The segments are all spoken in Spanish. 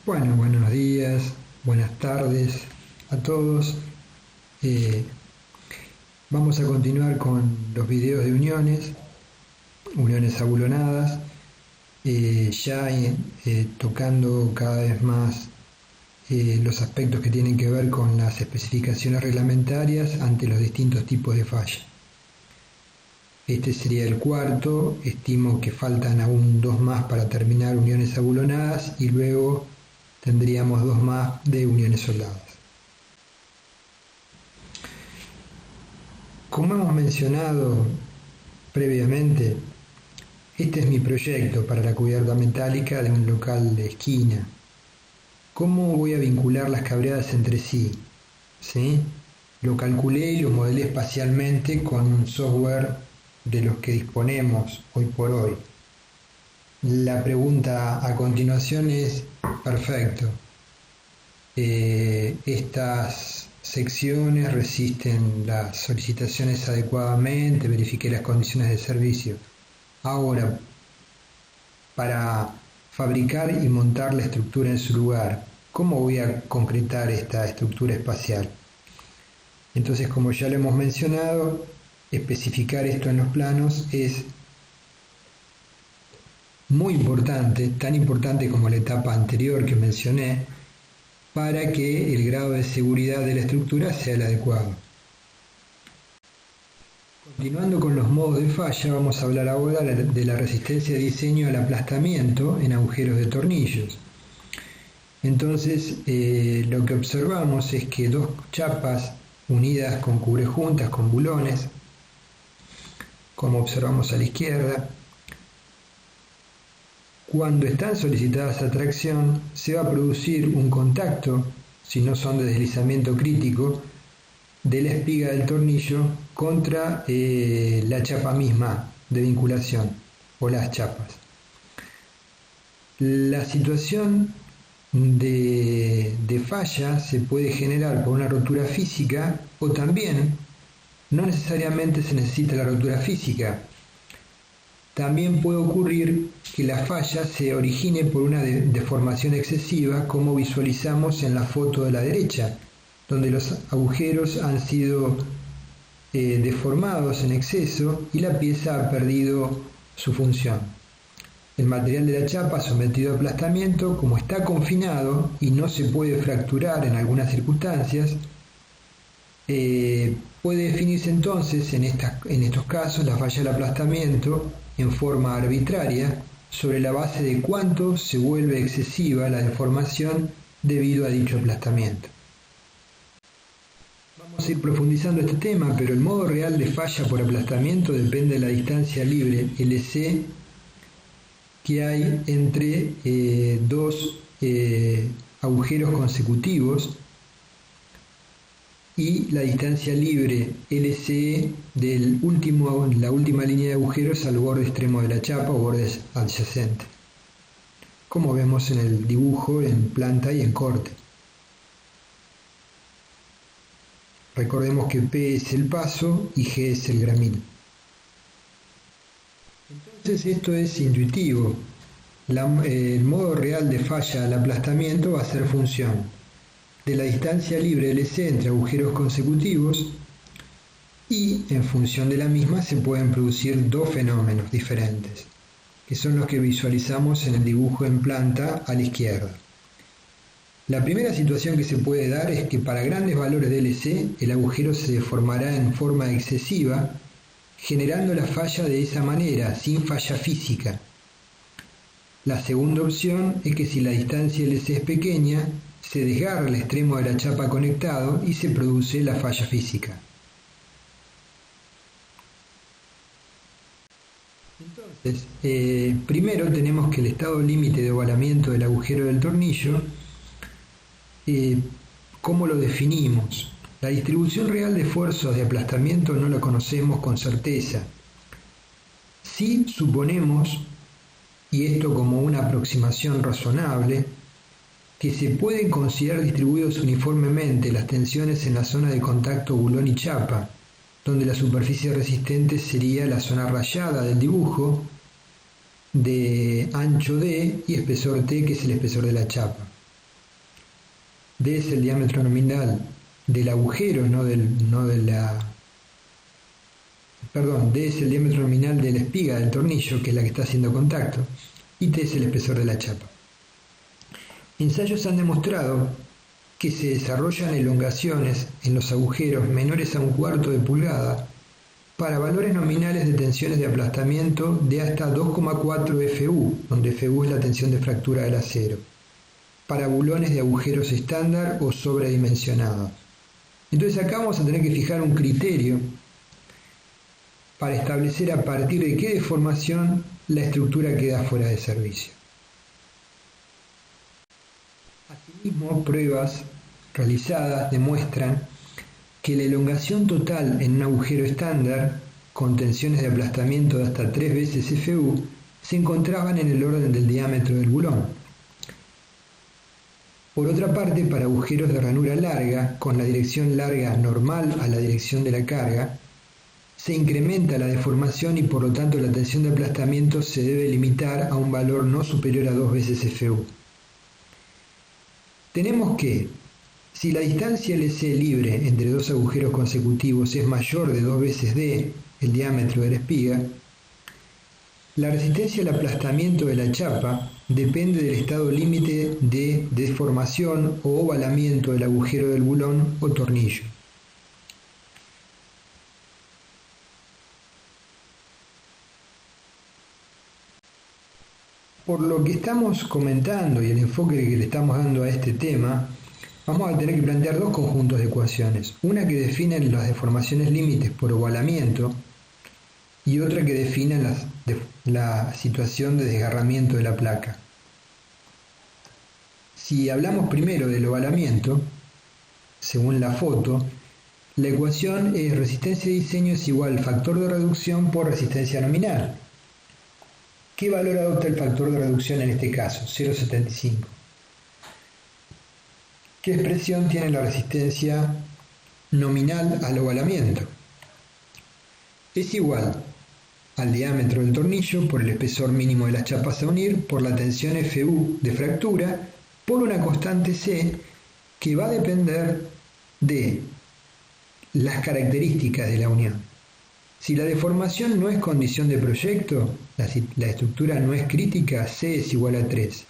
Bueno, buenos días, buenas tardes a todos. Eh, Vamos a continuar con los videos de uniones abulonadas, tocando cada vez más los aspectos que tienen que ver con las especificaciones reglamentarias ante los distintos tipos de falla. Este sería el cuarto, estimo que faltan aún dos más para terminar uniones abulonadas y luego tendríamos dos más de uniones soldadas. Como hemos mencionado previamente, este es mi proyecto para la cubierta metálica de un local de esquina. ¿Cómo voy a vincular las cableadas entre sí? ¿Sí? Lo calculé y lo modelé espacialmente con un software de los que disponemos hoy por hoy. La pregunta a continuación es, perfecto, estas secciones resisten las solicitaciones adecuadamente, verifiqué las condiciones de servicio. Ahora, para fabricar y montar la estructura en su lugar, ¿cómo voy a concretar esta estructura espacial? Entonces, como ya lo hemos mencionado, especificar esto en los planos es muy importante, tan importante como la etapa anterior que mencioné, para que el grado de seguridad de la estructura sea el adecuado. Continuando con los modos de falla, vamos a hablar ahora de la resistencia de diseño al aplastamiento en agujeros de tornillos. Entonces, lo que observamos es que dos chapas unidas con cubrejuntas, con bulones, como observamos a la izquierda, cuando están solicitadas a tracción, se va a producir un contacto, si no son de deslizamiento crítico, de la espiga del tornillo contra la chapa misma de vinculación o las chapas. La situación de falla se puede generar por una rotura física o también no necesariamente se necesita la rotura física. También puede ocurrir que la falla se origine por una deformación excesiva, como visualizamos en la foto de la derecha, donde los agujeros han sido deformados en exceso y la pieza ha perdido su función. El material de la chapa sometido a aplastamiento, como está confinado y no se puede fracturar en algunas circunstancias, puede definirse entonces en estos casos la falla del aplastamiento en forma arbitraria sobre la base de cuánto se vuelve excesiva la deformación debido a dicho aplastamiento. Vamos a ir profundizando este tema, pero el modo real de falla por aplastamiento depende de la distancia libre LC que hay entre dos agujeros consecutivos y la distancia libre LCE de la última línea de agujeros al borde extremo de la chapa o bordes adyacentes, como vemos en el dibujo en planta y en corte. Recordemos que P es el paso y G es el gramil. Entonces esto es intuitivo. El modo real de falla al aplastamiento va a ser función de la distancia libre LC entre agujeros consecutivos y en función de la misma se pueden producir dos fenómenos diferentes, que son los que visualizamos en el dibujo en planta a la izquierda. La primera situación que se puede dar es que para grandes valores de LC el agujero se deformará en forma excesiva, generando la falla de esa manera, sin falla física. La segunda opción es que si la distancia LC es pequeña, se desgarra el extremo de la chapa conectado y se produce la falla física. Entonces, primero tenemos que el estado límite de ovalamiento del agujero del tornillo, ¿cómo lo definimos? La distribución real de esfuerzos de aplastamiento no la conocemos con certeza. Sí suponemos, y esto como una aproximación razonable, que se pueden considerar distribuidos uniformemente las tensiones en la zona de contacto bulón y chapa, donde la superficie resistente sería la zona rayada del dibujo de ancho D y espesor T, que es el espesor de la chapa. D es el diámetro nominal del agujero, D es el diámetro nominal de la espiga del tornillo, que es la que está haciendo contacto, y T es el espesor de la chapa. Ensayos han demostrado que se desarrollan elongaciones en los agujeros menores a 1/4 de pulgada para valores nominales de tensiones de aplastamiento de hasta 2,4 FU, donde FU es la tensión de fractura del acero, para bulones de agujeros estándar o sobredimensionados. Entonces acá vamos a tener que fijar un criterio para establecer a partir de qué deformación la estructura queda fuera de servicio. Asimismo, pruebas realizadas demuestran que la elongación total en un agujero estándar con tensiones de aplastamiento de hasta 3 veces FU se encontraban en el orden del diámetro del bulón. Por otra parte, para agujeros de ranura larga, con la dirección larga normal a la dirección de la carga, se incrementa la deformación y por lo tanto la tensión de aplastamiento se debe limitar a un valor no superior a 2 veces FU. Tenemos que, si la distancia LC libre entre dos agujeros consecutivos es mayor de 2 veces D, el diámetro de la espiga, la resistencia al aplastamiento de la chapa depende del estado límite de deformación o ovalamiento del agujero del bulón o tornillo. Por lo que estamos comentando y el enfoque que le estamos dando a este tema, vamos a tener que plantear dos conjuntos de ecuaciones. Una que define las deformaciones límites por ovalamiento y otra que define la situación de desgarramiento de la placa. Si hablamos primero del ovalamiento, según la foto, la ecuación es resistencia de diseño es igual factor de reducción por resistencia nominal. ¿Qué valor adopta el factor de reducción en este caso? 0,75. ¿Qué expresión tiene la resistencia nominal al ovalamiento? Es igual al diámetro del tornillo por el espesor mínimo de las chapas a unir por la tensión FU de fractura por una constante C que va a depender de las características de la unión. Si la deformación no es condición de proyecto, la estructura no es crítica, C es igual a 3.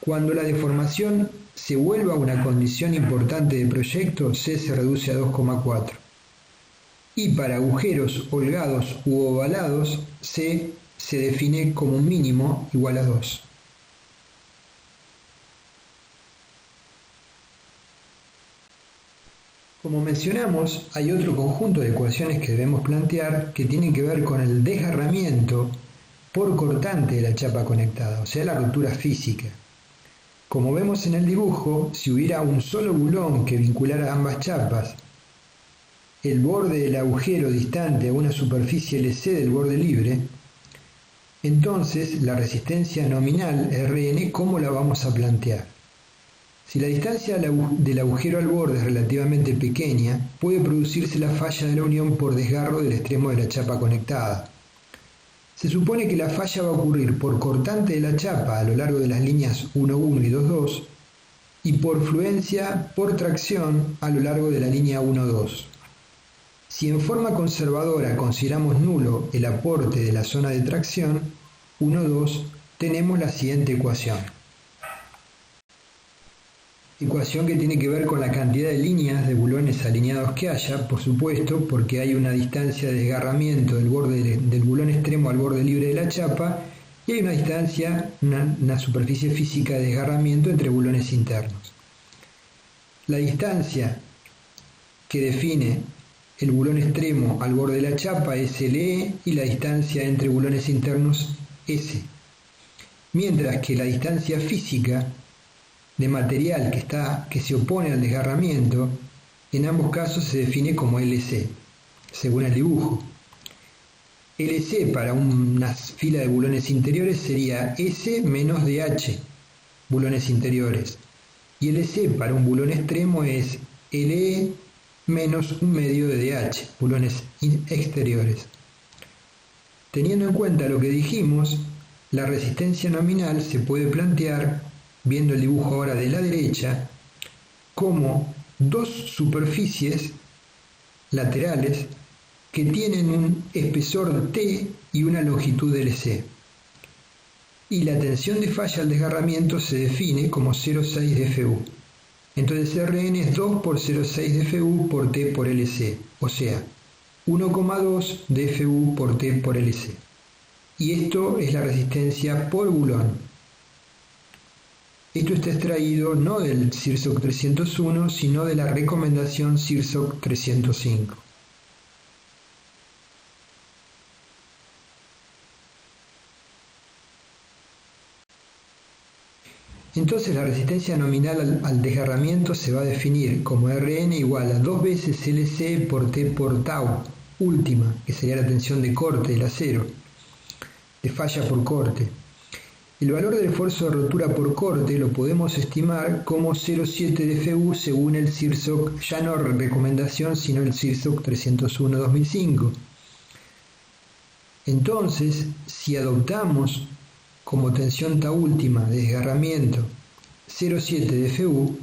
Cuando la deformación se vuelva una condición importante de proyecto, C se reduce a 2,4. Y para agujeros holgados u ovalados, C se define como un mínimo igual a 2. Como mencionamos, hay otro conjunto de ecuaciones que debemos plantear que tienen que ver con el desgarramiento por cortante de la chapa conectada, o sea, la ruptura física. Como vemos en el dibujo, si hubiera un solo bulón que vinculara ambas chapas, el borde del agujero distante a una superficie LC del borde libre, entonces la resistencia nominal Rn, ¿cómo la vamos a plantear? Si la distancia del agujero al borde es relativamente pequeña, puede producirse la falla de la unión por desgarro del extremo de la chapa conectada. Se supone que la falla va a ocurrir por cortante de la chapa a lo largo de las líneas 1,1 y 2,2 y por fluencia por tracción a lo largo de la línea 1,2. Si en forma conservadora consideramos nulo el aporte de la zona de tracción 1,2, tenemos la siguiente ecuación. Ecuación que tiene que ver con la cantidad de líneas de bulones alineados que haya, por supuesto, porque hay una distancia de desgarramiento del borde del bulón extremo al borde libre de la chapa y hay una distancia, una superficie física de desgarramiento entre bulones internos. La distancia que define el bulón extremo al borde de la chapa es LE y la distancia entre bulones internos S. Mientras que la distancia física de material que se opone al desgarramiento, en ambos casos se define como LC, según el dibujo. LC para una fila de bulones interiores sería S menos DH, bulones interiores, y LC para un bulón extremo es LE menos un medio de DH, bulones exteriores. Teniendo en cuenta lo que dijimos, la resistencia nominal se puede plantear, viendo el dibujo ahora de la derecha, como dos superficies laterales que tienen un espesor T y una longitud LC. Y la tensión de falla al desgarramiento se define como 0,6 de FU. Entonces Rn es 2 por 0,6 de FU por T por LC, o sea, 1,2 de FU por T por LC. Y esto es la resistencia por Boulon. Esto está extraído no del CIRSOC 301, sino de la recomendación CIRSOC 305. Entonces la resistencia nominal al desgarramiento se va a definir como Rn igual a 2 veces Lc por T por tau, última, que sería la tensión de corte del acero, de falla por corte. El valor del esfuerzo de rotura por corte lo podemos estimar como 0,7 de FU según el CIRSOC, ya no recomendación, sino el CIRSOC 301-2005. Entonces, si adoptamos como tensión tau última de desgarramiento 0,7 de FU,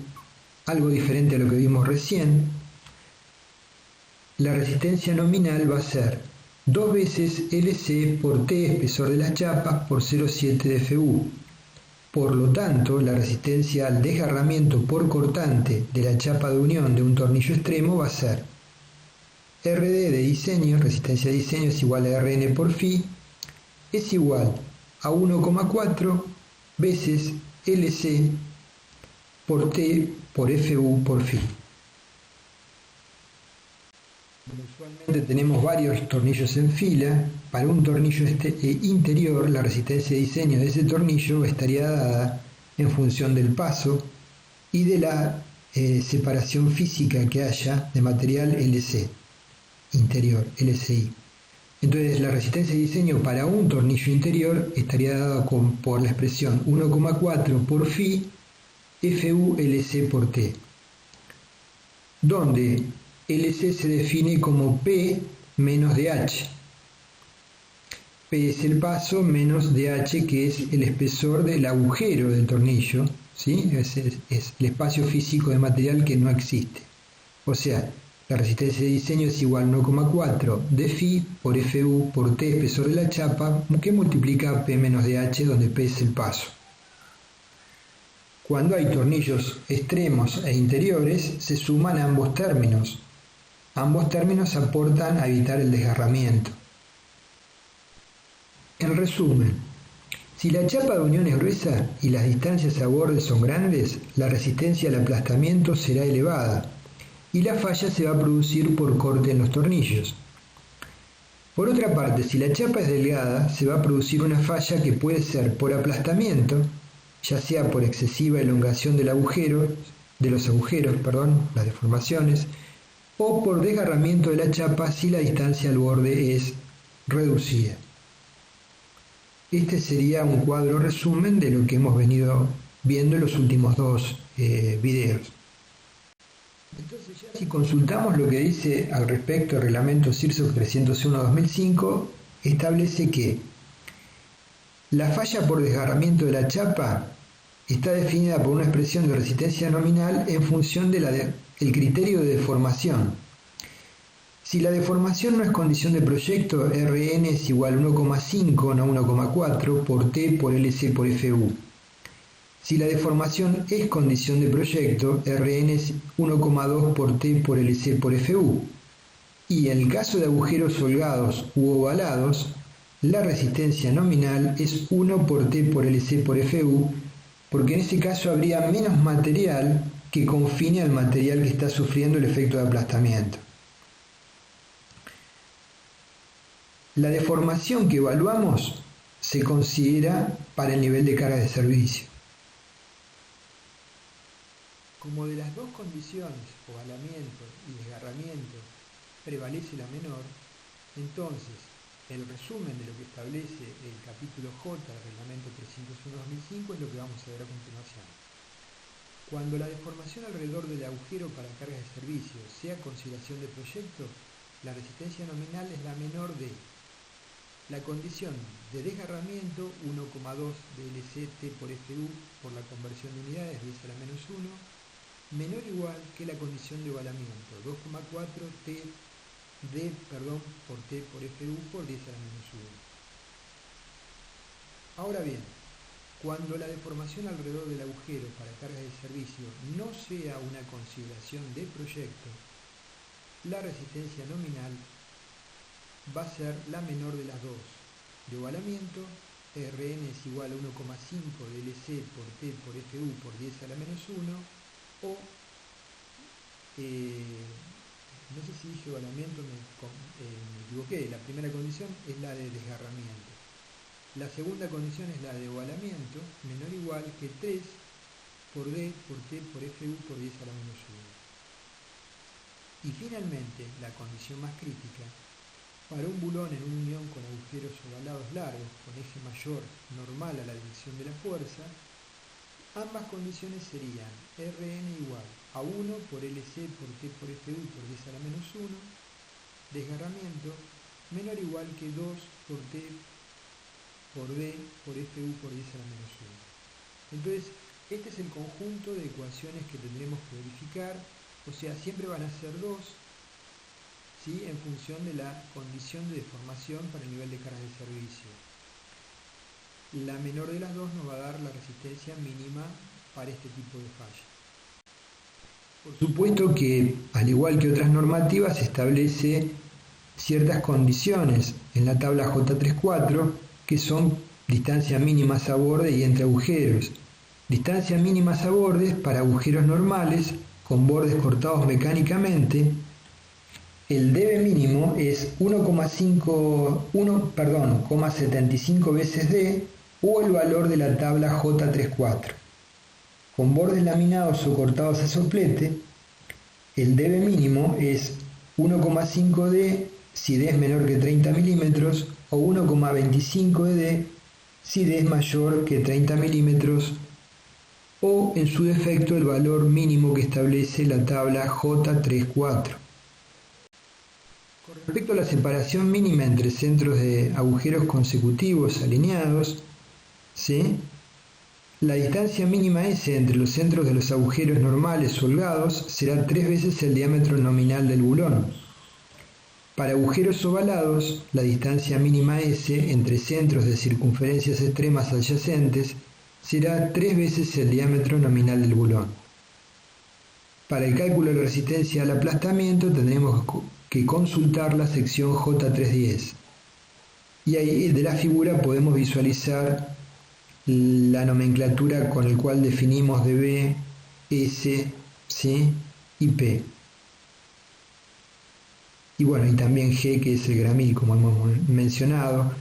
algo diferente a lo que vimos recién, la resistencia nominal va a ser 2 veces Lc por T espesor de las chapas por 0,7 de FU. Por lo tanto, la resistencia al desgarramiento por cortante de la chapa de unión de un tornillo extremo va a ser RD de diseño, resistencia de diseño es igual a Rn por Φ, es igual a 1,4 veces Lc por T por FU por Φ. Usualmente tenemos varios tornillos en fila. Para un tornillo interior, la resistencia de diseño de ese tornillo estaría dada en función del paso y de la separación física que haya de material LC interior, LCI. Entonces la resistencia de diseño para un tornillo interior estaría dada por la expresión 1,4 por Φ FU LC por T, donde LC se define como P menos DH. P es el paso menos DH, que es el espesor del agujero del tornillo, ¿sí? Es el espacio físico de material que no existe. O sea, la resistencia de diseño es igual a 1,4 de Φ por FU por T espesor de la chapa, que multiplica P menos DH, donde P es el paso. Cuando hay tornillos extremos e interiores, se suman ambos términos. Ambos términos aportan a evitar el desgarramiento. En resumen, si la chapa de unión es gruesa y las distancias a borde son grandes, la resistencia al aplastamiento será elevada y la falla se va a producir por corte en los tornillos. Por otra parte, si la chapa es delgada, se va a producir una falla que puede ser por aplastamiento, ya sea por excesiva elongación del agujero, las deformaciones, o por desgarramiento de la chapa si la distancia al borde es reducida. Este sería un cuadro resumen de lo que hemos venido viendo en los últimos dos videos. Entonces, ya si consultamos lo que dice al respecto el reglamento CIRSOC 301-2005, establece que la falla por desgarramiento de la chapa está definida por una expresión de resistencia nominal en función del criterio de deformación. Si la deformación no es condición de proyecto, Rn es igual a 1,5, no 1,4, por T por Lc por Fu. Si la deformación es condición de proyecto, Rn es 1,2 por T por Lc por Fu. Y en el caso de agujeros holgados u ovalados, la resistencia nominal es 1 por T por Lc por Fu, porque en ese caso habría menos material que confine al material que está sufriendo el efecto de aplastamiento. La deformación que evaluamos se considera para el nivel de carga de servicio. Como de las dos condiciones, ovalamiento y desgarramiento, prevalece la menor, entonces el resumen de lo que establece el capítulo J del reglamento 301-2005 es lo que vamos a ver a continuación. Cuando la deformación alrededor del agujero para cargas de servicio sea consideración de proyecto, la resistencia nominal es la menor de la condición de desgarramiento 1,2 de LCT por FU por la conversión de unidades 10 a la menos 1, menor o igual que la condición de ovalamiento, 2,4 T por T por FU por 10 a la menos 1. Ahora bien, cuando la deformación alrededor del agujero para cargas de servicio no sea una consideración de proyecto, la resistencia nominal va a ser la menor de las dos. De ovalamiento, Rn es igual a 1,5 dLc por T por FU por 10 a la menos 1, o, no sé si dije ovalamiento, me equivoqué, la primera condición es la de desgarramiento. La segunda condición es la de ovalamiento, menor o igual que 3 por D por T por FU por 10 a la menos 1. Y finalmente, la condición más crítica, para un bulón en una unión con agujeros ovalados largos, con eje mayor normal a la dirección de la fuerza, ambas condiciones serían Rn igual a 1 por Lc por T por FU por 10 a la menos 1, desgarramiento menor o igual que 2 por T por D por FU por 10 a la menos 1. Entonces, este es el conjunto de ecuaciones que tendremos que verificar, o sea, siempre van a ser dos, ¿sí?, en función de la condición de deformación para el nivel de carga de servicio. La menor de las dos nos va a dar la resistencia mínima para este tipo de falla. Por supuesto que, al igual que otras normativas, establece ciertas condiciones en la tabla J34, que son distancias mínimas a borde y entre agujeros. Distancias mínimas a bordes para agujeros normales con bordes cortados mecánicamente. El dB mínimo es 1,75 veces D o el valor de la tabla J34. Con bordes laminados o cortados a soplete, el dB mínimo es 1,5 D si D es menor que 30 milímetros o 1,25 de D si D es mayor que 30 milímetros, o en su defecto el valor mínimo que establece la tabla J34. Con respecto a la separación mínima entre centros de agujeros consecutivos alineados, ¿sí?, la distancia mínima S entre los centros de los agujeros normales holgados será 3 veces el diámetro nominal del bulón. Para agujeros ovalados, la distancia mínima S entre centros de circunferencias extremas adyacentes será 3 veces el diámetro nominal del bulón. Para el cálculo de la resistencia al aplastamiento tendremos que consultar la sección J310. Y ahí de la figura podemos visualizar la nomenclatura con el cual definimos dB, S, C y P. Y bueno, y también G, que es el gramil, como hemos mencionado.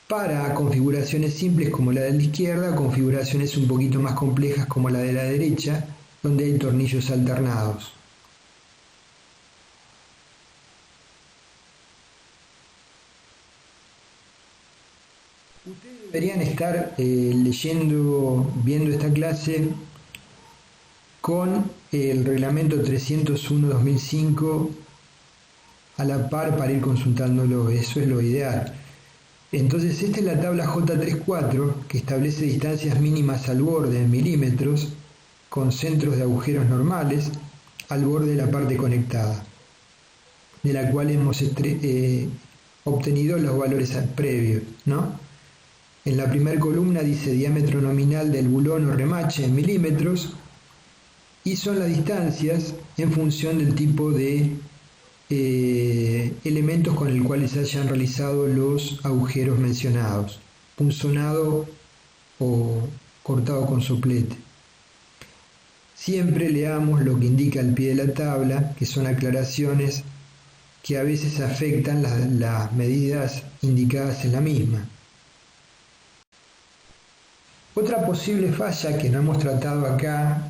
Para configuraciones simples como la de la izquierda, configuraciones un poquito más complejas como la de la derecha, donde hay tornillos alternados. Ustedes deberían estar viendo esta clase con el reglamento 301-2005 a la par para ir consultándolo, eso es lo ideal. Entonces esta es la tabla J34 que establece distancias mínimas al borde en milímetros con centros de agujeros normales al borde de la parte conectada, de la cual hemos obtenido los valores previos, ¿no? En la primera columna dice diámetro nominal del bulón o remache en milímetros y son las distancias en función del tipo de elementos con el cual se hayan realizado los agujeros mencionados, punzonado o cortado con soplete. Siempre leamos lo que indica al pie de la tabla, que son aclaraciones que a veces afectan las medidas indicadas en la misma. Otra posible falla que no hemos tratado acá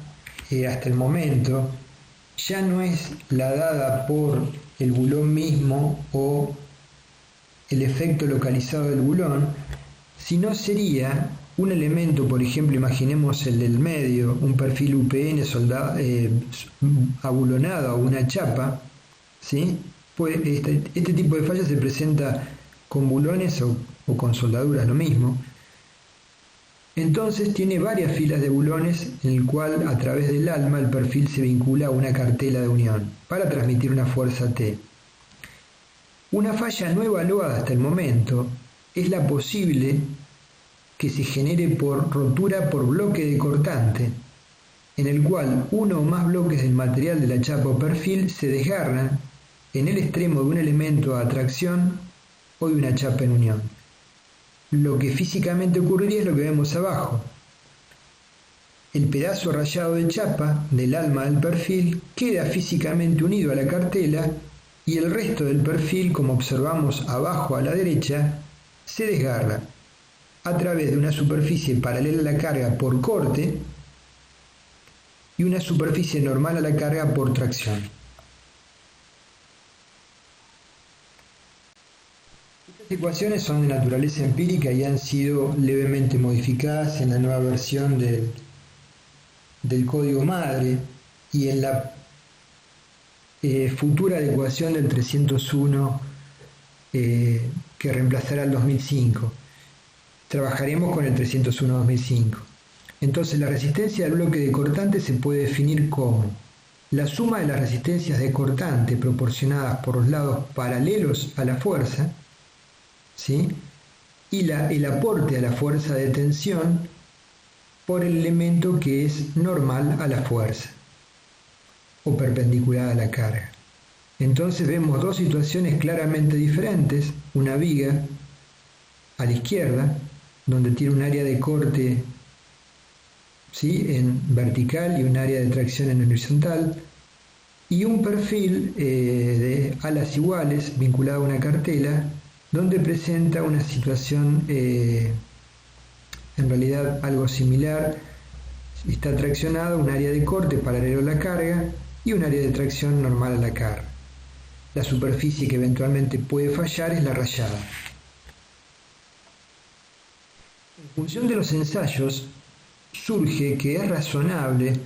hasta el momento ya no es la dada por el bulón mismo o el efecto localizado del bulón, sino sería un elemento, por ejemplo, imaginemos el del medio, un perfil UPN abulonado a una chapa, ¿sí? Pues este tipo de falla se presenta con bulones o con soldaduras, lo mismo. Entonces tiene varias filas de bulones en el cual a través del alma el perfil se vincula a una cartela de unión para transmitir una fuerza T. Una falla no evaluada hasta el momento es la posible que se genere por rotura por bloque de cortante, en el cual uno o más bloques del material de la chapa o perfil se desgarran en el extremo de un elemento a atracción o de una chapa en unión. Lo que físicamente ocurriría es lo que vemos abajo. El pedazo rayado de chapa del alma del perfil queda físicamente unido a la cartela y el resto del perfil, como observamos abajo a la derecha, se desgarra a través de una superficie paralela a la carga por corte y una superficie normal a la carga por tracción. Estas ecuaciones son de naturaleza empírica y han sido levemente modificadas en la nueva versión del código madre y en la futura adecuación del 301 que reemplazará el 2005. Trabajaremos con el 301-2005. Entonces la resistencia del bloque de cortante se puede definir como la suma de las resistencias de cortante proporcionadas por los lados paralelos a la fuerza, ¿sí? Y el aporte a la fuerza de tensión por el elemento que es normal a la fuerza o perpendicular a la carga. Entonces vemos dos situaciones claramente diferentes, una viga a la izquierda, donde tiene un área de corte, ¿sí?, en vertical y un área de tracción en horizontal, y un perfil de alas iguales vinculado a una cartela, donde presenta una situación en realidad algo similar. Está traccionado un área de corte paralelo a la carga y un área de tracción normal a la carga. La superficie que eventualmente puede fallar es la rayada. En función de los ensayos, surge que es razonable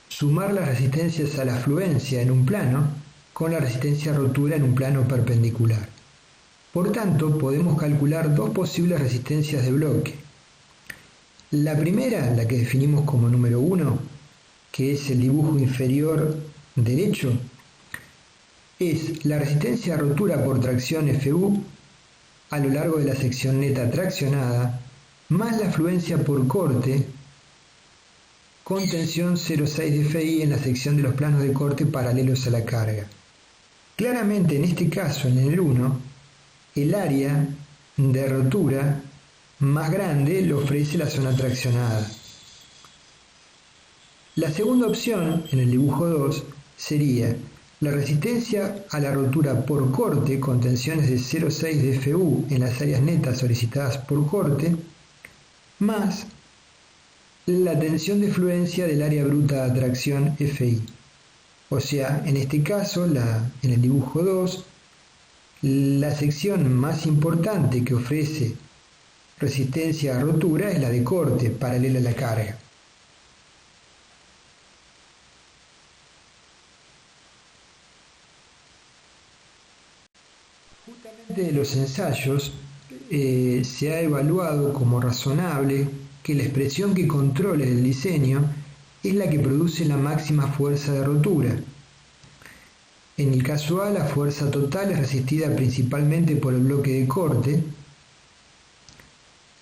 sumar las resistencias a la fluencia en un plano con la resistencia a rotura en un plano perpendicular. Por tanto, podemos calcular dos posibles resistencias de bloque. La primera, la que definimos como número 1, que es el dibujo inferior derecho, es la resistencia a rotura por tracción FU a lo largo de la sección neta traccionada, más la fluencia por corte con tensión 0,6 de Fi en la sección de los planos de corte paralelos a la carga. Claramente en este caso, en el 1, el área de rotura más grande lo ofrece la zona traccionada. La segunda opción, en el dibujo 2, sería la resistencia a la rotura por corte con tensiones de 0,6 de Fu en las áreas netas solicitadas por corte, más la tensión de fluencia del área bruta de atracción Fi. O sea, en este caso, en el dibujo 2, la sección más importante que ofrece resistencia a rotura es la de corte, paralela a la carga. Justamente de los ensayos se ha evaluado como razonable que la expresión que controle el diseño es la que produce la máxima fuerza de rotura. En el caso A, la fuerza total es resistida principalmente por el bloque de corte,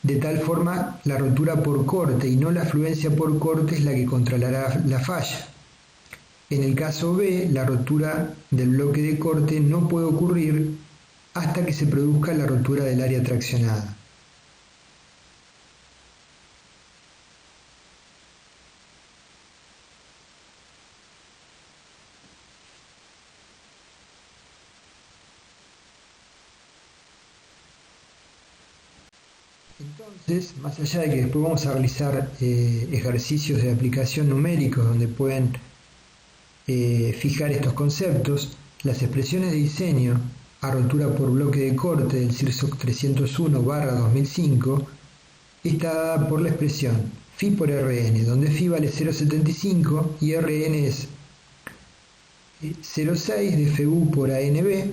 de tal forma la rotura por corte y no la fluencia por corte es la que controlará la falla. En el caso B, la rotura del bloque de corte no puede ocurrir hasta que se produzca la rotura del área traccionada. Entonces, más allá de que después vamos a realizar ejercicios de aplicación numéricos donde pueden fijar estos conceptos, las expresiones de diseño a rotura por bloque de corte del CIRSOC 301/2005 está dada por la expresión Φ por Rn, donde Φ vale 0,75 y Rn es 0,6 de Fu por ANB,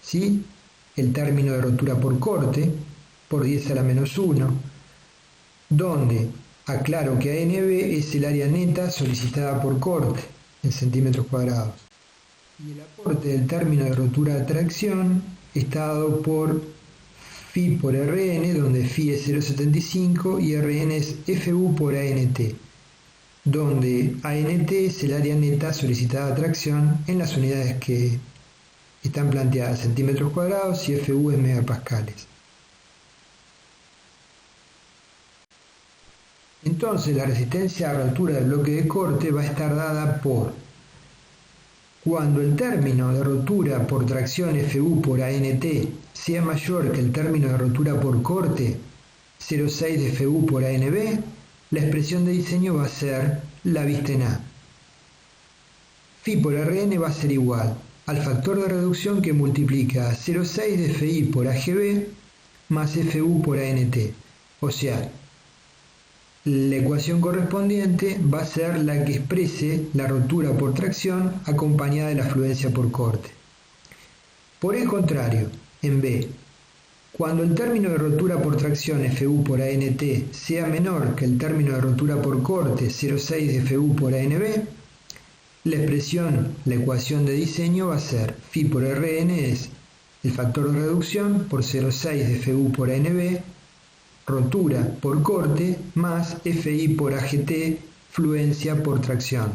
¿sí?, el término de rotura por corte, por 10 a la menos 1, donde aclaro que ANB es el área neta solicitada por corte en centímetros cuadrados. Y el aporte del término de rotura de tracción está dado por Phi por Rn, donde Phi es 0,75 y Rn es Fu por ANT, donde ANT es el área neta solicitada de tracción en las unidades que están planteadas centímetros cuadrados y Fu en megapascales. Entonces la resistencia a rotura del bloque de corte va a estar dada por cuando el término de rotura por tracción Fu por ANT sea mayor que el término de rotura por corte 0,6 de Fu por ANB, la expresión de diseño va a ser la vista en A. Phi por Rn va a ser igual al factor de reducción que multiplica 0,6 de Fi por AGB más Fu por ANT. O sea, la ecuación correspondiente va a ser la que exprese la rotura por tracción acompañada de la fluencia por corte. Por el contrario, en B, cuando el término de rotura por tracción Fu por ANT sea menor que el término de rotura por corte 0,6 de Fu por ANB, la ecuación de diseño va a ser Phi por Rn es el factor de reducción por 0,6 de Fu por ANB, rotura por corte, más Fi por AGT, fluencia por tracción,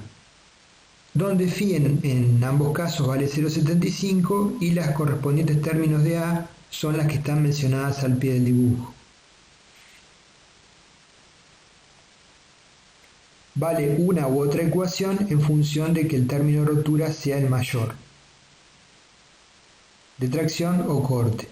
donde Phi en ambos casos vale 0,75 y las correspondientes términos de A son las que están mencionadas al pie del dibujo. Vale una u otra ecuación en función de que el término de rotura sea el mayor, de tracción o corte.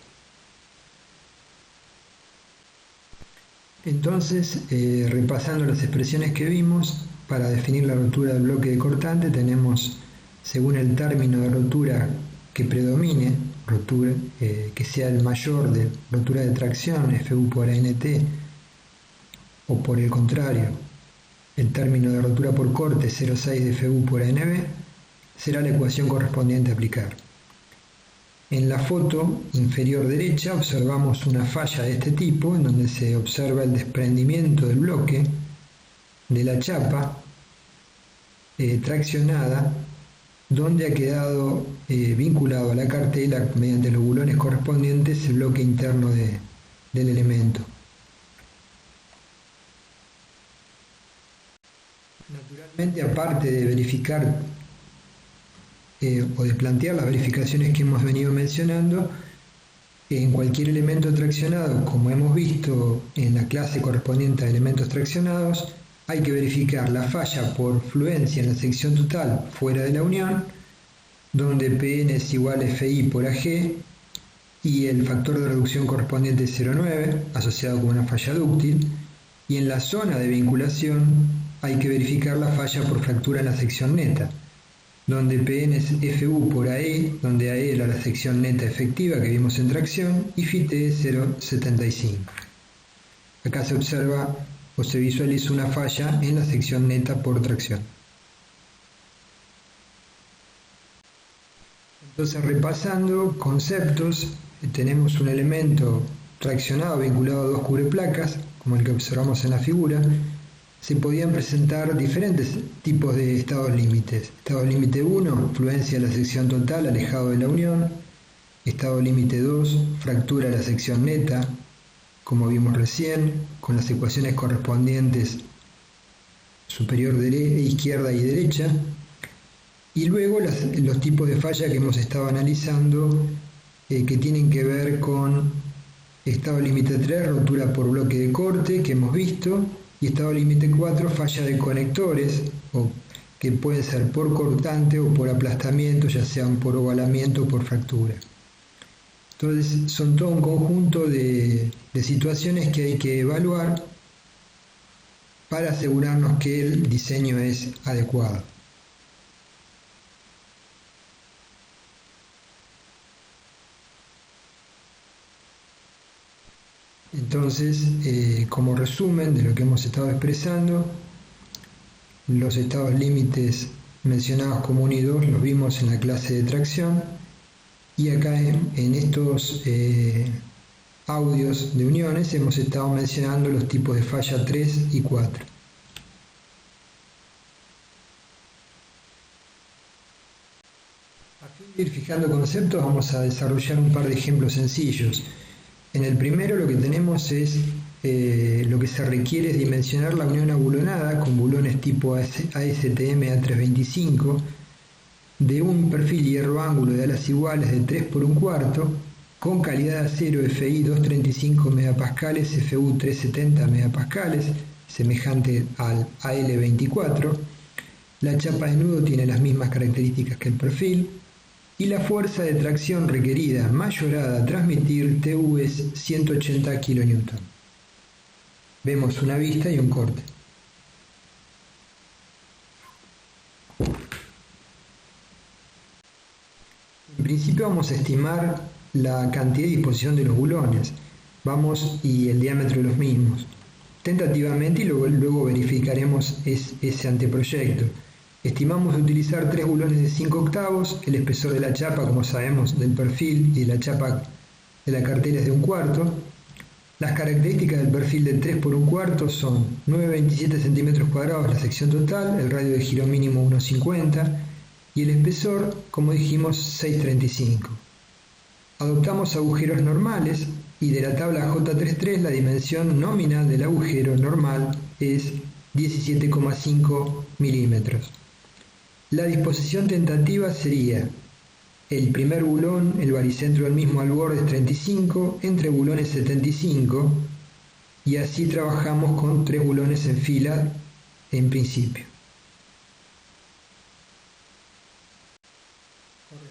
Entonces, repasando las expresiones que vimos, para definir la rotura del bloque de cortante tenemos, según el término de rotura que predomine, que sea el mayor de rotura de tracción, Fu por ANT, o por el contrario, el término de rotura por corte 0,6 de Fu por ANB, será la ecuación correspondiente a aplicar. En la foto inferior derecha observamos una falla de este tipo, en donde se observa el desprendimiento del bloque de la chapa traccionada, donde ha quedado vinculado a la cartela mediante los bulones correspondientes el bloque interno del elemento. Naturalmente, aparte de verificar o de plantear las verificaciones que hemos venido mencionando, en cualquier elemento traccionado, como hemos visto en la clase correspondiente a elementos traccionados, hay que verificar la falla por fluencia en la sección total fuera de la unión, donde Pn es igual a Fi por Ag y el factor de reducción correspondiente es 0,9, asociado con una falla dúctil, y en la zona de vinculación hay que verificar la falla por fractura en la sección neta, donde Pn es Fu por Ae, donde Ae era la sección neta efectiva que vimos en tracción, y Φt es 0,75. Acá se observa o se visualiza una falla en la sección neta por tracción. Entonces, repasando conceptos, tenemos un elemento traccionado vinculado a dos cubreplacas, como el que observamos en la figura. Se podían presentar diferentes tipos de estados límites. Estado límite 1, fluencia de la sección total alejado de la unión. Estado límite 2, fractura de la sección neta, como vimos recién, con las ecuaciones correspondientes superior, izquierda y derecha. Y luego los tipos de falla que hemos estado analizando, que tienen que ver con estado límite 3, rotura por bloque de corte, que hemos visto, y estado límite 4, falla de conectores, que pueden ser por cortante o por aplastamiento, ya sean por ovalamiento o por fractura. Entonces son todo un conjunto de situaciones que hay que evaluar para asegurarnos que el diseño es adecuado. Entonces, como resumen de lo que hemos estado expresando, los estados límites mencionados como 1 y 2 los vimos en la clase de tracción, y acá en estos audios de uniones hemos estado mencionando los tipos de falla 3 y 4. A fin de ir fijando conceptos, vamos a desarrollar un par de ejemplos sencillos. En el primero lo que tenemos es, lo que se requiere es dimensionar la unión abulonada con bulones tipo ASTM A325 de un perfil hierro-ángulo de alas iguales de 3 por 1/4 con calidad de acero FI 235 MPa, FU 370 MPa, semejante al AL24. La chapa de nudo tiene las mismas características que el perfil y la fuerza de tracción requerida mayorada a transmitir TU es 180 kN. Vemos una vista y un corte. En principio vamos a estimar la cantidad y disposición de los bulones, y el diámetro de los mismos, tentativamente, y luego verificaremos ese anteproyecto. Estimamos utilizar 3 bulones de 5 octavos, el espesor de la chapa, como sabemos, del perfil y de la chapa de la cartera es de 1/4. Las características del perfil de 3 por 1/4 son 9,27 cm², la sección total, el radio de giro mínimo 1,50 y el espesor, como dijimos, 6,35. Adoptamos agujeros normales y de la tabla J33 la dimensión nominal del agujero normal es 17,5 milímetros. La disposición tentativa sería el primer bulón, el baricentro del mismo al borde es 35, entre bulones 75, y así trabajamos con 3 bulones en fila en principio.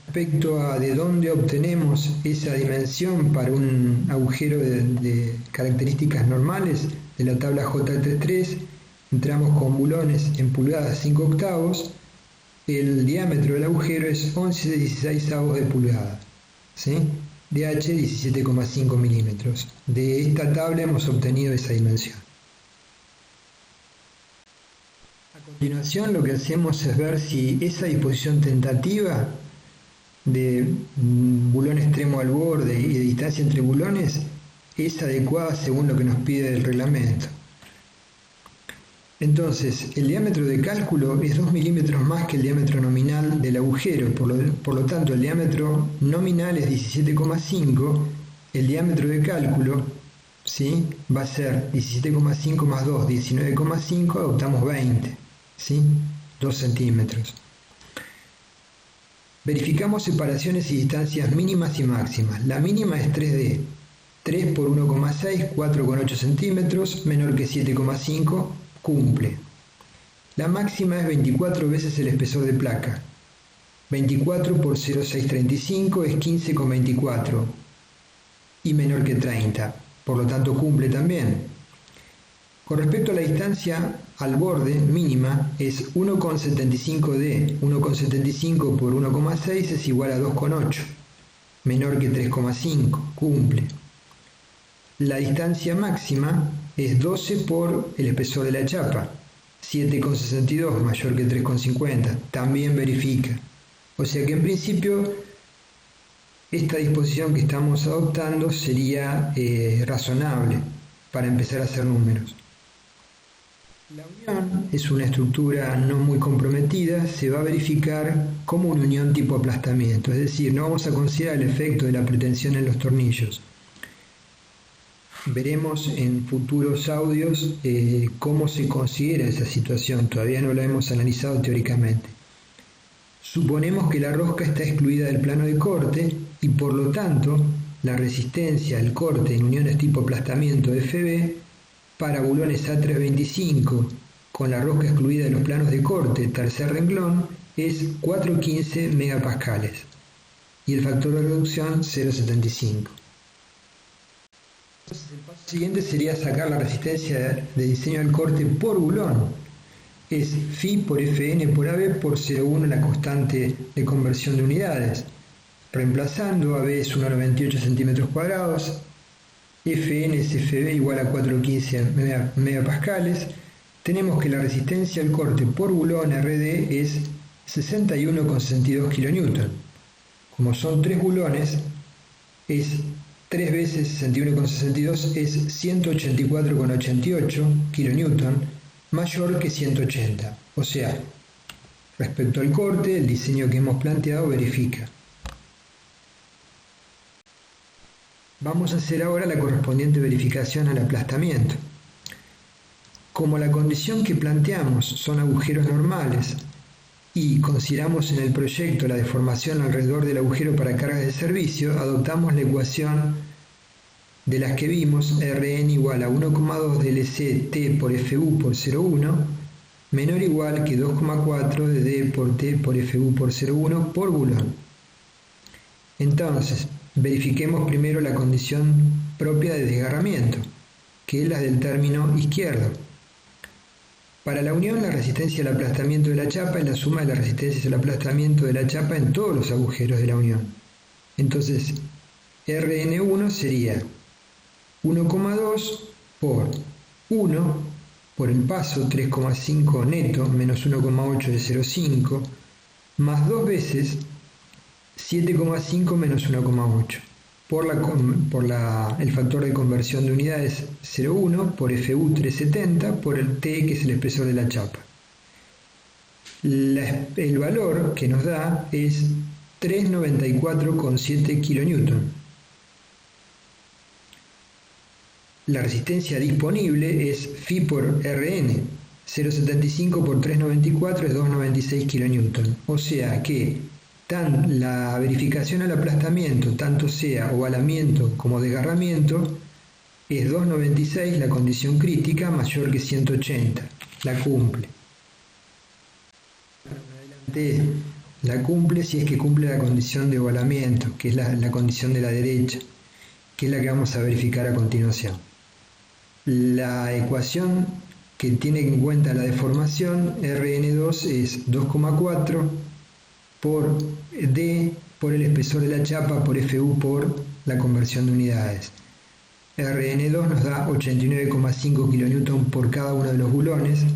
Respecto a de dónde obtenemos esa dimensión para un agujero de características normales, de la tabla J33 entramos con bulones en pulgadas 5 octavos, el diámetro del agujero es 11/16 de pulgada, ¿sí? DH 17,5 milímetros. De esta tabla hemos obtenido esa dimensión. A continuación lo que hacemos es ver si esa disposición tentativa de bulón extremo al borde y de distancia entre bulones es adecuada según lo que nos pide el reglamento. Entonces, el diámetro de cálculo es 2 milímetros más que el diámetro nominal del agujero, por lo tanto el diámetro nominal es 17,5, el diámetro de cálculo, ¿sí?, va a ser 17,5 más 2, 19,5, adoptamos 20, ¿sí?, 2 centímetros. Verificamos separaciones y distancias mínimas y máximas. La mínima es 3D, 3 por 1,6, 4,8 centímetros, menor que 7,5, cumple. La máxima es 24 veces el espesor de placa. 24 por 0,635 es 15,24 y menor que 30, por lo tanto cumple también. Con respecto a la distancia al borde mínima es 1,75D, 1,75 por 1,6 es igual a 2,8, menor que 3,5, cumple. La distancia máxima es 12 por el espesor de la chapa, 7,62 mayor que 3,50, también verifica. O sea que en principio esta disposición que estamos adoptando sería razonable para empezar a hacer números. La unión es una estructura no muy comprometida, se va a verificar como una unión tipo aplastamiento, es decir, no vamos a considerar el efecto de la pretensión en los tornillos. Veremos en futuros audios cómo se considera esa situación, todavía no la hemos analizado teóricamente. Suponemos que la rosca está excluida del plano de corte y por lo tanto la resistencia al corte en uniones tipo aplastamiento FB para bulones A325 con la rosca excluida de los planos de corte tercer renglón es 415 megapascales y el factor de reducción 0,75. Entonces el paso siguiente sería sacar la resistencia de diseño del corte por bulón. Es Φ por Fn por AB por 0,1 la constante de conversión de unidades. Reemplazando, AB es 1,98 cm², Fn es Fb igual a 415 megapascales. Tenemos que la resistencia al corte por bulón RD es 61,62 kN. Como son 3 bulones, es 3 veces 61,62 es 184,88 kN, mayor que 180. O sea, respecto al corte, el diseño que hemos planteado verifica. Vamos a hacer ahora la correspondiente verificación al aplastamiento. Como la condición que planteamos son agujeros normales y consideramos en el proyecto la deformación alrededor del agujero para cargas de servicio, adoptamos la ecuación de las que vimos, Rn igual a 1,2 dLc T por Fu por 0,1 menor o igual que 2,4 de D por T por Fu por 0,1 por Boulon. Entonces, verifiquemos primero la condición propia de desgarramiento, que es la del término izquierdo. Para la unión, la resistencia al aplastamiento de la chapa es la suma de las resistencias al aplastamiento de la chapa en todos los agujeros de la unión. Entonces, Rn1 sería 1,2 por 1 por el paso 3,5 neto menos 1,8 de 0,5 más 2 veces 7,5 menos 1,8 por el factor de conversión de unidades 0,1 por Fu 370 por el T, que es el espesor de la chapa. El valor que nos da es 394,7 kN. La resistencia disponible es Φ por Rn. 0,75 por 394 es 2,96 kN. O sea que la verificación al aplastamiento, tanto sea ovalamiento como desgarramiento, es 2,96 la condición crítica mayor que 180. La cumple. La cumple si es que cumple la condición de ovalamiento, que es la condición de la derecha, que es la que vamos a verificar a continuación. La ecuación que tiene en cuenta la deformación, Rn2 es 2,4 por D por el espesor de la chapa por Fu por la conversión de unidades. Rn2 nos da 89,5 kN por cada uno de los bulones,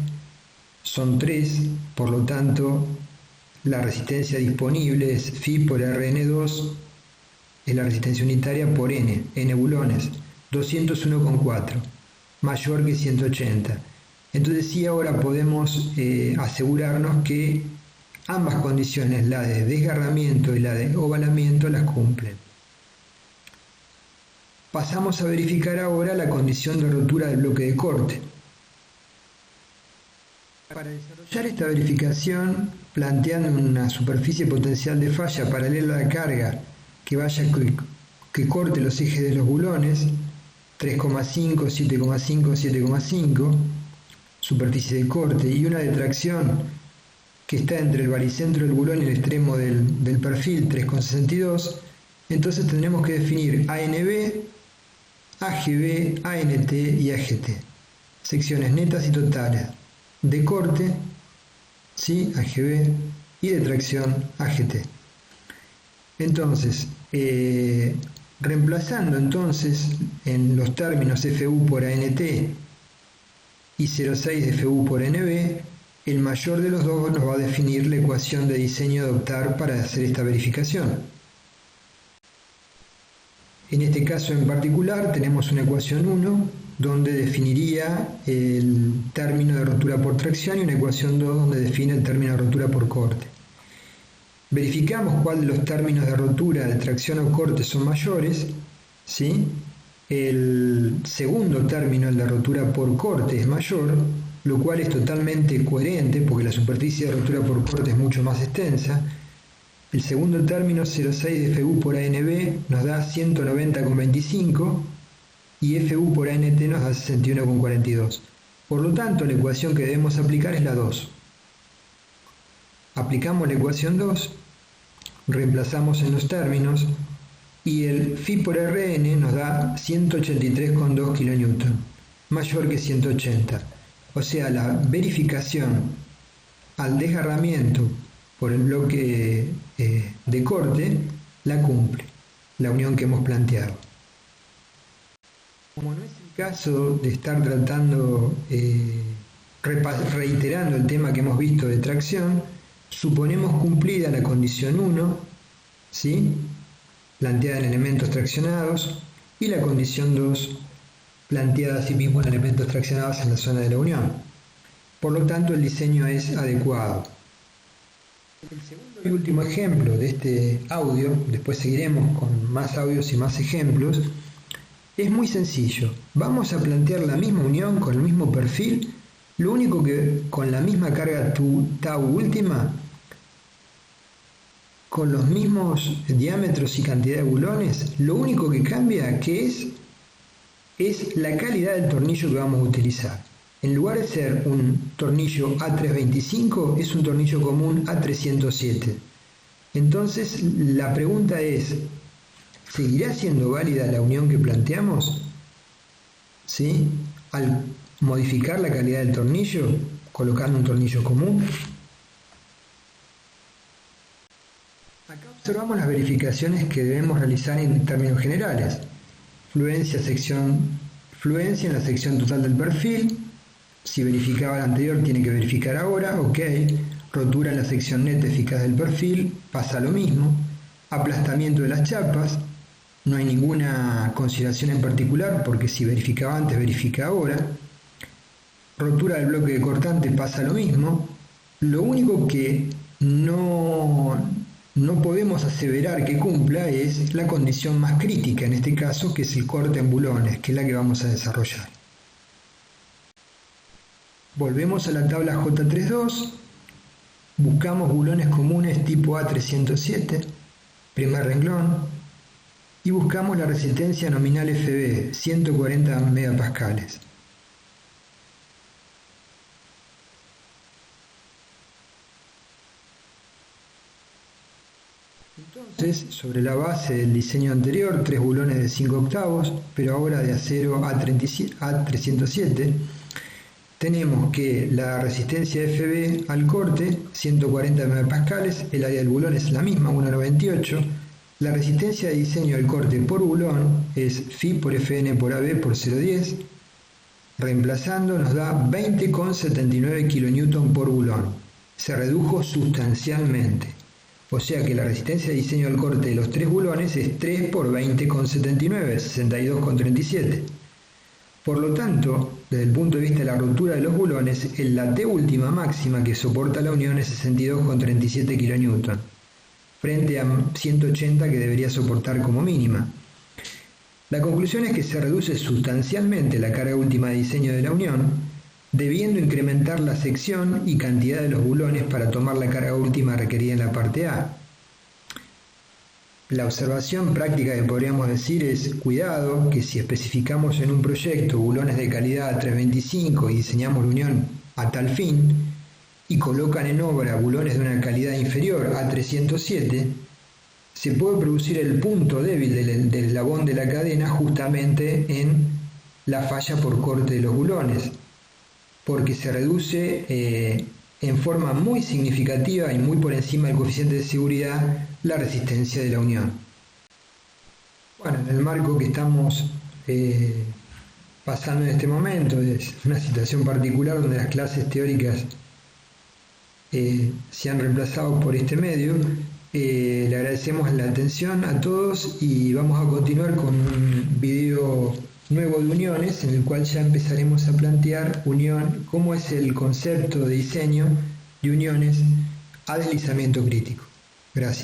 son 3, por lo tanto la resistencia disponible es Φ por Rn2, es la resistencia unitaria por N bulones, 201,4, mayor que 180. Entonces sí, ahora podemos asegurarnos que ambas condiciones, la de desgarramiento y la de ovalamiento, las cumplen. Pasamos a verificar ahora la condición de rotura del bloque de corte. Para desarrollar esta verificación, planteando una superficie potencial de falla paralela a la carga que corte los ejes de los bulones, 3,5, 7,5, 7,5, superficie de corte, y una detracción que está entre el baricentro del bulón y el extremo del perfil, 3,62, entonces tendremos que definir ANB, AGB, ANT y AGT. Secciones netas y totales de corte, ¿sí? AGB, y de tracción, AGT. Entonces, reemplazando entonces en los términos FU por ANT y 0,6 de FU por NB, el mayor de los dos nos va a definir la ecuación de diseño a adoptar para hacer esta verificación. En este caso en particular tenemos una ecuación 1 donde definiría el término de rotura por tracción y una ecuación 2 donde define el término de rotura por corte. Verificamos cuál de los términos de rotura de tracción o corte son mayores, ¿sí? El segundo término, el de rotura por corte, es mayor, lo cual es totalmente coherente porque la superficie de rotura por corte es mucho más extensa. El segundo término, 0,6 de Fu por ANB, nos da 190,25 y Fu por ANT nos da 61,42. Por lo tanto, la ecuación que debemos aplicar es la 2. Aplicamos la ecuación 2, reemplazamos en los términos y el Φ por Rn nos da 183,2 kN, mayor que 180. O sea, la verificación al desgarramiento por el bloque de corte la cumple, la unión que hemos planteado. Como no es el caso de estar tratando, reiterando el tema que hemos visto de tracción, suponemos cumplida la condición 1, ¿sí? Planteada en elementos traccionados, y la condición 2 planteada asimismo en elementos traccionados en la zona de la unión. Por lo tanto, el diseño es adecuado. El segundo y último ejemplo de este audio, después seguiremos con más audios y más ejemplos, es muy sencillo. Vamos a plantear la misma unión con el mismo perfil, lo único que con la misma carga tau última, con los mismos diámetros y cantidad de bulones, lo único que cambia es la calidad del tornillo que vamos a utilizar. En lugar de ser un tornillo A325, es un tornillo común A307. Entonces, la pregunta es, ¿seguirá siendo válida la unión que planteamos? ¿Sí? Al modificar la calidad del tornillo, colocando un tornillo común. Acá observamos las verificaciones que debemos realizar en términos generales. Fluencia en la sección total del perfil. Si verificaba el anterior, tiene que verificar ahora, ok. Rotura en la sección neta eficaz del perfil, pasa lo mismo. Aplastamiento de las chapas, no hay ninguna consideración en particular porque si verificaba antes, verifica ahora. Rotura del bloque de cortante, pasa lo mismo. Lo único que no podemos aseverar que cumpla es la condición más crítica, en este caso, que es el corte en bulones, que es la que vamos a desarrollar. Volvemos a la tabla J32, buscamos bulones comunes tipo A307, primer renglón, y buscamos la resistencia nominal FB, 140 megapascales. Entonces, sobre la base del diseño anterior, 3 bulones de 5 octavos, pero ahora de acero A307, tenemos que la resistencia FB al corte, 140 megapascales, el área del bulón es la misma, 1,98. La resistencia de diseño del corte por bulón es Φ por Fn por AB por 0,10. Reemplazando nos da 20,79 kN por bulón. Se redujo sustancialmente. O sea que la resistencia de diseño del corte de los 3 bulones es 3 por 20,79, 62,37. Por lo tanto, desde el punto de vista de la rotura de los bulones, la T última máxima que soporta la unión es 62,37 kN, frente a 180 que debería soportar como mínima. La conclusión es que se reduce sustancialmente la carga última de diseño de la unión, debiendo incrementar la sección y cantidad de los bulones para tomar la carga última requerida en la parte A. La observación práctica que podríamos decir es, cuidado, que si especificamos en un proyecto bulones de calidad 325 y diseñamos la unión a tal fin, y colocan en obra bulones de una calidad inferior a 307, se puede producir el punto débil del eslabón de la cadena justamente en la falla por corte de los bulones, porque se reduce en forma muy significativa y muy por encima del coeficiente de seguridad la resistencia de la unión. Bueno, en el marco que estamos pasando en este momento, es una situación particular donde las clases teóricas se han reemplazado por este medio. Le agradecemos la atención a todos y vamos a continuar con un video nuevo de uniones, en el cual ya empezaremos a plantear cómo es el concepto de diseño de uniones a deslizamiento crítico. Gracias.